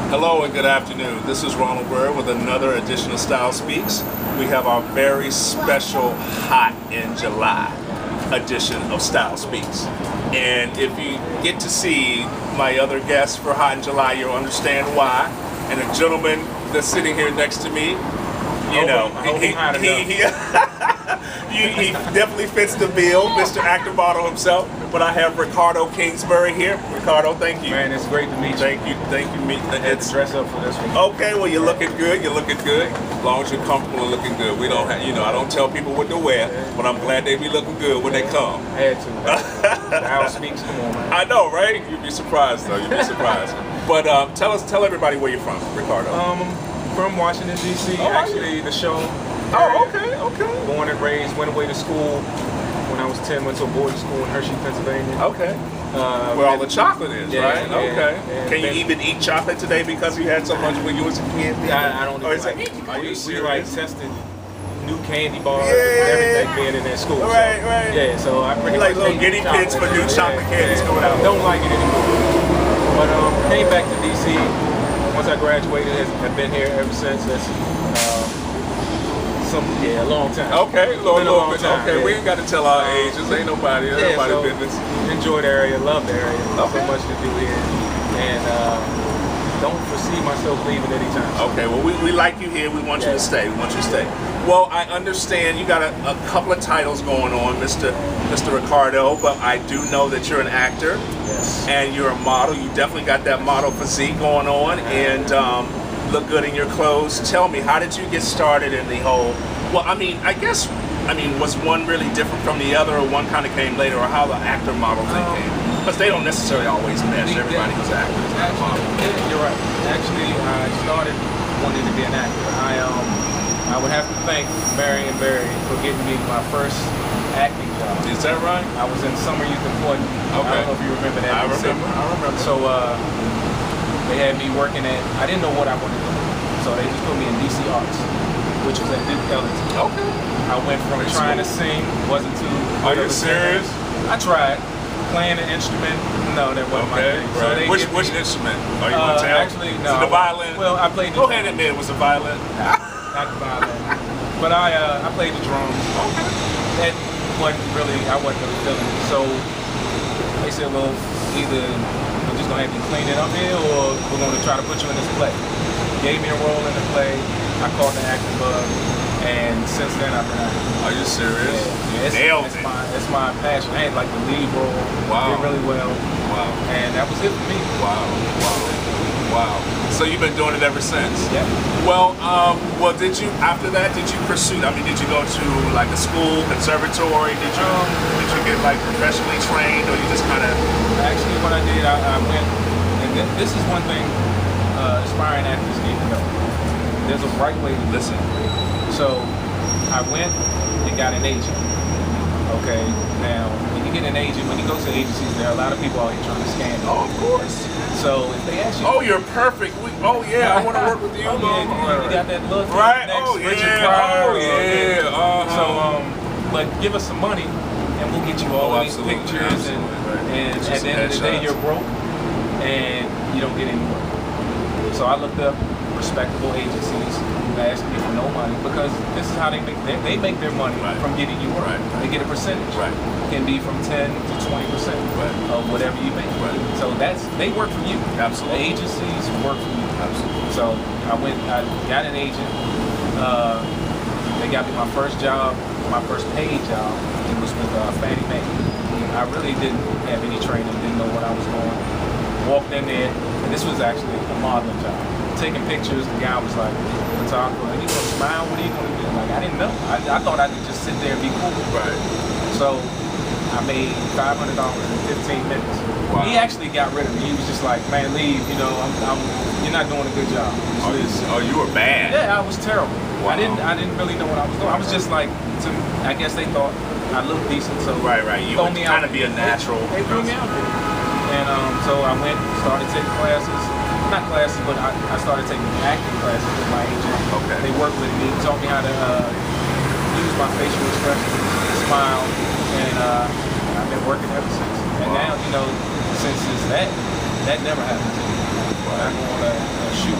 Hello and good afternoon. This is Ronald Bird with another edition of Style Speaks. We have our very special Hot in July edition of Style Speaks. And if you get to see my other guests for Hot in July, you'll understand why. And the gentleman that's sitting here next to me, he definitely fits the bill, Mr. Actor Model himself. But I have Ricardo Kingsbury here. Ricardo, thank you. Man, it's great to meet you. Thank you. I had to dress up for this one. Okay, well you're looking good. As long as you're comfortable and looking good. We don't have, I don't tell people what to wear, but I'm glad they be looking good when they come. I had to. The house speaks. Come on, man. I know, right? You'd be surprised though. You'd be surprised. But tell everybody where you're from, Ricardo. From Washington D.C. Actually, the show. Oh, okay. Born and raised. Went away to school when I was 10. Went to a boarding school in Hershey, Pennsylvania. Okay. Where all the chocolate is, right? Yeah, okay. yeah. Can you even eat chocolate today because you had so much when you was a kid? I don't. Are you serious? We tested new candy bars and everything being in that school. Right. Yeah, so I pretty like much little guinea pigs for new chocolate candies coming out. Don't like it anymore. But came back to DC once I graduated. Have been here ever since. That's a long time. Okay, long bit. time. Okay, we ain't got to tell our ages. Ain't nobody business. Enjoy the area, love the area. Okay. So much to do here, and don't foresee myself leaving anytime soon. Okay, well we like you here. We want you to stay. Well, I understand you got a couple of titles going on, Mr. Ricardo, but I do know that you're an actor. Yes. And you're a model. You definitely got that model physique going on, and look good in your clothes. Tell me, how did you get started in the whole? Well, was one really different from the other, or one kind of came later, or how the actor model thing came? Because they don't necessarily always mesh. Everybody who's an actor is not a model. Yeah, you're right. Actually, I started wanting to be an actor. I would have to thank Marion Barry for getting me my first acting job. Is that right? I was in summer youth employment. Okay. I don't know if you remember that. I remember. So they had me working at, I didn't know what I wanted to do. So they just put me in DC Arts, which was at Duke Ellington. Okay. I went from trying to sing, wasn't too. Are you serious? I tried. Playing an instrument, no, that wasn't my thing. Right. So they which instrument? Are you going to tell? Actually, no. Is it the violin? Well, I played the Go ahead and admit it was a violin. Not the violin. But I played the drums. Okay. That I wasn't really feeling it. So they said, well, either we're just gonna have you clean it up here, or we're gonna try to put you in this play. Gave me a role in the play. I caught the acting bug, and since then I've been acting. Are you serious? Yeah, it's my passion. I had like the lead role. Wow. Did really well. Wow. And that was it for me. Wow. So you've been doing it ever since? Yeah. Well, did you, after that, did you pursue, did you go to like a school, conservatory? Did you get like professionally trained, or you just kind of? Actually, what I did, I went, and this is one thing aspiring actors need to know. There's a right way to listen. So I went and got an agent. Okay, now when you get an agent, when you go to agencies, there are a lot of people out here trying to scam you. Oh, of course. So if they ask you, oh, you're perfect. I want to work with you. You got that look, right? Richard Pryor. Uh-huh. So, but give us some money, and we'll get you all these pictures, and at the end of the day, you're broke, and you don't get any work. So I looked up respectable agencies who asked me for no money, because this is how they make their money from getting you work. They get a percentage. It can be from 10 to 20% of whatever you make. So they work for you. Absolutely. The agencies work for you. Absolutely. So I got an agent. They got me my first job, my first paid job. It was with Fannie Mae. I really didn't have any training, didn't know what I was doing. Walked in there, and this was actually a modeling job. Taking pictures, the guy was like, photographer, are you gonna smile? What are you gonna do? Like, I didn't know. I thought I could just sit there and be cool. Right. So I made $500 in 15 minutes. Wow. He actually got rid of me. He was just like, man, leave. You're not doing a good job. You were bad. Yeah, I was terrible. Wow. I didn't really know what I was doing. I was just like, I guess they thought I looked decent, so right. You were trying to be a natural. They threw me out there, and so I went, started taking classes. Not classes, but I started taking acting classes with my agent. Okay. They worked with me, taught me how to use my facial expressions, smile, and I've been working ever since. And now, since it's that never happened to me. I go on a shoot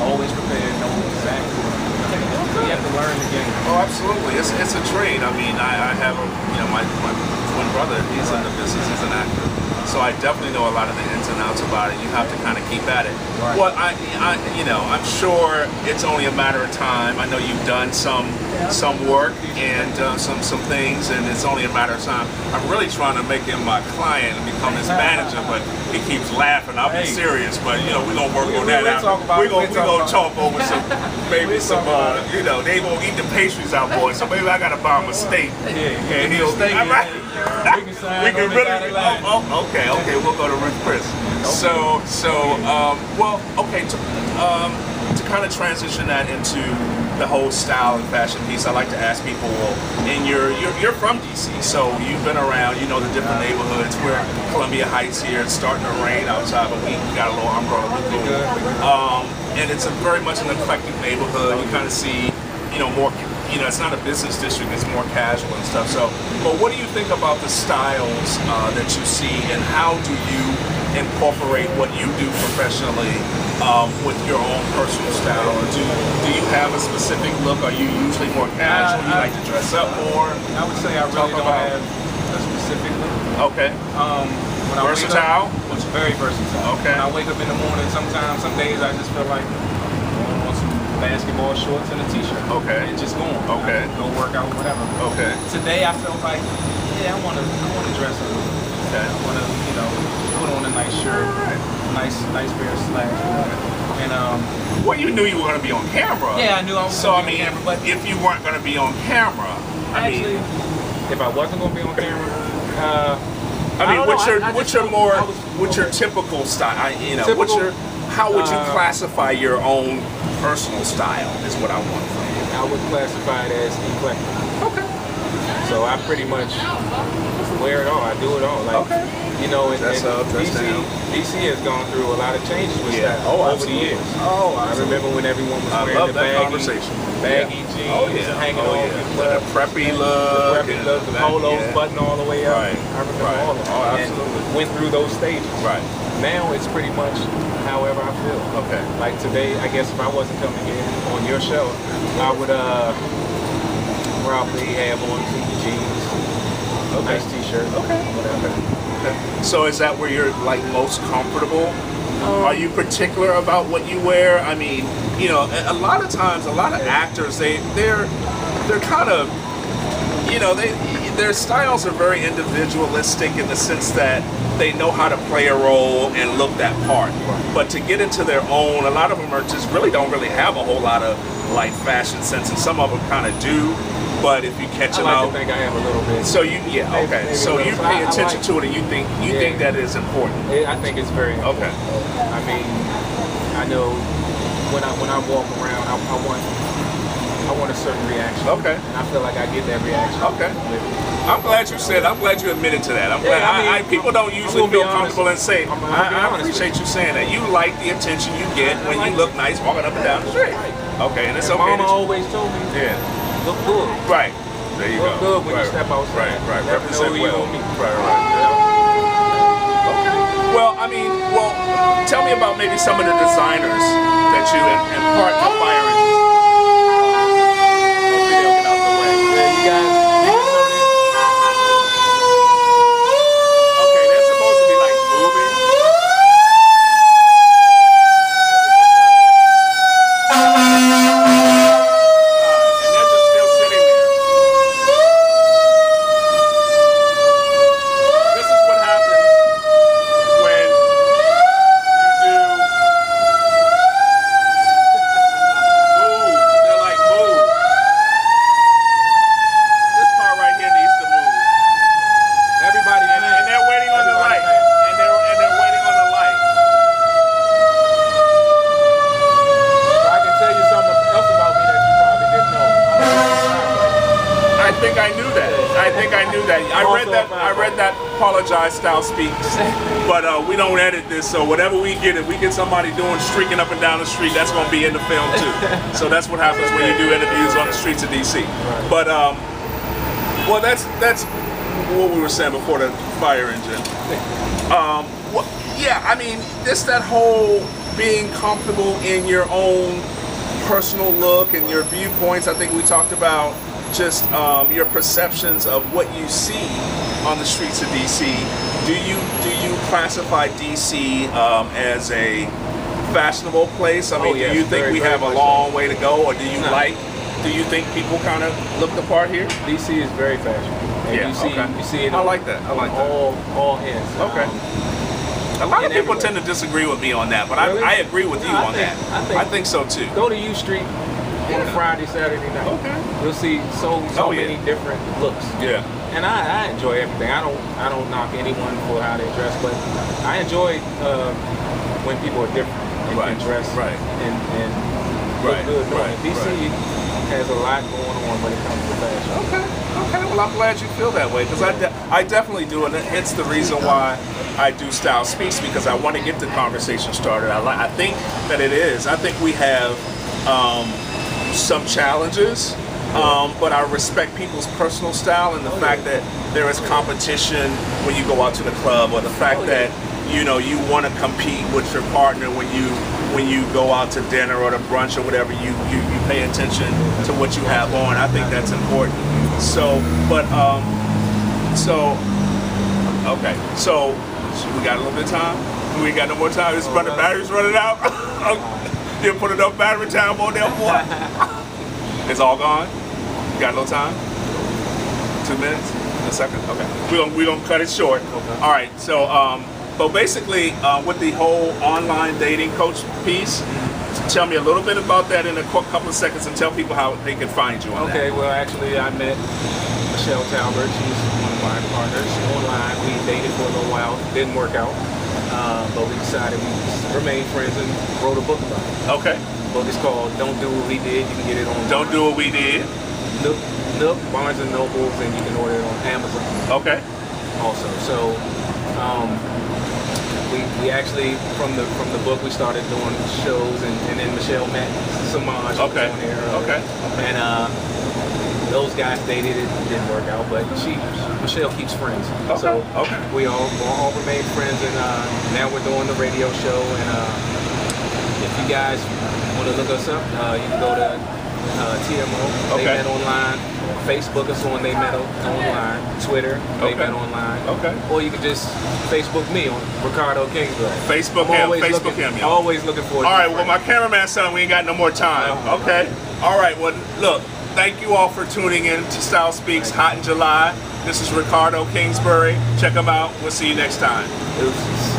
always prepared, know exactly what I'm doing. You have to learn the game. Oh, absolutely. It's a trade. I mean, I have my twin brother. He's in the business. He's an actor. So I definitely know a lot of the ins and outs about it. You have to kind of keep at it. Right. Well, I'm sure it's only a matter of time. I know you've done some work and some things, and it's only a matter of time. I'm really trying to make him my client and become his manager, but he keeps laughing. I'll be serious, but we're gonna work on that out. We're gonna talk over some they won't eat the pastries out, boys. So maybe I gotta buy him a steak. Yeah, and he'll steak. all right. We can really. Okay. We'll go to Ruth Chris. To kind of transition that into the whole style and fashion piece, I like to ask people, and you're from DC, so you've been around, you know the different neighborhoods. We're Columbia Heights here. It's starting to rain outside, but we got a little umbrella. And it's very much an eclectic neighborhood. You kind of see, more. It's not a business district, it's more casual and stuff. So, but what do you think about the styles that you see, and how do you incorporate what you do professionally with your own personal style? Or do you have a specific look? Are you usually more casual? You like to dress up more? I would say I really don't have a specific look. Okay. When versatile? It's very versatile. Okay. When I wake up in the morning, some days I just feel like basketball shorts and a t-shirt. Okay. And just going. Okay. Go work out, whatever. Okay. Today I felt like, I want to dress up. Okay. I want to, put on a nice shirt, nice pair of slacks. And well, you knew you were going to be on camera. Yeah, I knew I was going to be on camera. But if you weren't going to be on camera, if I wasn't going to be on camera, what's your typical style? How would you classify your own personal style is what I want from you. I would classify it as eclectic. Okay. So I pretty much wear it all. I do it all. DC has gone through a lot of changes with that over the years. I remember when everyone was wearing the baggy jeans, hanging on the preppy look, the polos button all the way up. Right. I remember all of that. And went through those stages. Right. Now it's pretty much however I feel. Okay. Like today, I guess if I wasn't coming in on your show, I would probably have on some jeans, nice t-shirt, whatever. Okay. So is that where you're most comfortable? Are you particular about what you wear? I mean, a lot of times, a lot of actors, they're kind of, their styles are very individualistic in the sense that they know how to play a role and look that part. But to get into their own, a lot of them don't really have a whole lot of fashion sense, and some of them kind of do. But if you catch them out, I think I have a little bit. So maybe so you pay attention to it, and you think that is important. I think it's very important. Okay. I mean, I know when I walk around, I want a certain reaction. Okay. And I feel like I get that reaction. Okay. I'm glad you admitted to that. I'm glad. People don't usually feel comfortable and say. I appreciate you saying that. You like the attention you get when you look nice walking up and down the street. Okay, and it's okay. Mama always told me. Yeah. Look good. Right. There you go. Look good when you step outside. Right. Represent well. Right. Okay. Well, tell me about maybe some of the designers that you impart the fire engines. Hopefully they'll get out the way. Yeah, you guys. Okay, they're supposed to be moving. And they're just still sitting there. This is what happens when you do move. They're like, move. This part right here needs to move. Everybody And they're waiting on the light. And they're waiting on the light. So I can tell you something else about me that you probably didn't know. I think I knew that. I read that Apologize Style Speaks. But we don't edit this, so whatever we get, if we get somebody streaking up and down the street, that's going to be in the film too. So that's what happens when you do interviews on the streets of DC. But that's what we were saying before the fire engine. Yeah, I mean, just that whole being comfortable in your own personal look and your viewpoints. I think we talked about just your perceptions of what you see on the streets of DC. Do you classify DC as a fashionable place? I mean, yes, do you think very, we very have a much long so. way to go, or do you No. do you think people kind of look the part here? DC is very fashionable. And Yeah, you see it I like that. I like that. all ends. Okay. A lot of and people everywhere. tend to disagree with me on that, but Really? I agree with No, you I on think- that. I think so too. Go to U Street on a Friday, Saturday night. Okay. You'll see so Oh, yeah. many different looks. Yeah. And I enjoy everything. I don't knock anyone for how they dress, but I enjoy when people are different and Right, can dress right. and look Right, good. right, DC has a lot going on when it comes to fashion. Okay. Well, I'm glad you feel that way because I definitely do, and it's the reason why I do Style Speaks, because I want to get the conversation started. I think that it is. I think we have some challenges, but I respect people's personal style and the fact that there is competition when you go out to the club, or the fact that you want to compete with your partner when you go out to dinner or to brunch or whatever. You pay attention to what you have on. I think that's important. So okay. So we got a little bit of time. We ain't got no more time. This the battery's running out. You put enough battery time on there, boy. It's all gone. You got a little time? 2 minutes? A second? Okay. We gonna cut it short. Okay. All right. So but basically with the whole online dating coach piece, tell me a little bit about that in a couple of seconds, and tell people how they can find you on that. Okay, well, actually, I met Michelle Talbert. She's one of my partners online. We dated for a little while. Didn't work out, but we decided we remained friends and wrote a book about it. Okay. The book is called Don't Do What We Did. You can get it on Don't Do What We Did. Nook, Barnes & Nobles, and you can order it on Amazon Okay. also. So we actually, from the book, we started doing shows, and then Michelle met Samaj Okay. on there. Okay. And those guys dated, it didn't work out, but Michelle keeps friends. Okay. So Okay. we all remained friends, and now we're doing the radio show. And if you guys want to look us up, you can go to TMO, They Okay. Met Online. Facebook us on They Met Online. Twitter, They Okay. Met Online. Okay. Or you can just Facebook me on Ricardo Kingsbury. Facebook I'm him. always Facebook looking, him. Yo. Always looking forward. All to right. your Well, my cameraman said we ain't got no more time. Okay. All right. Well, look. Thank you all for tuning in to Style Speaks Hot in July. This is Ricardo Kingsbury. Check him out. We'll see you next time. friends.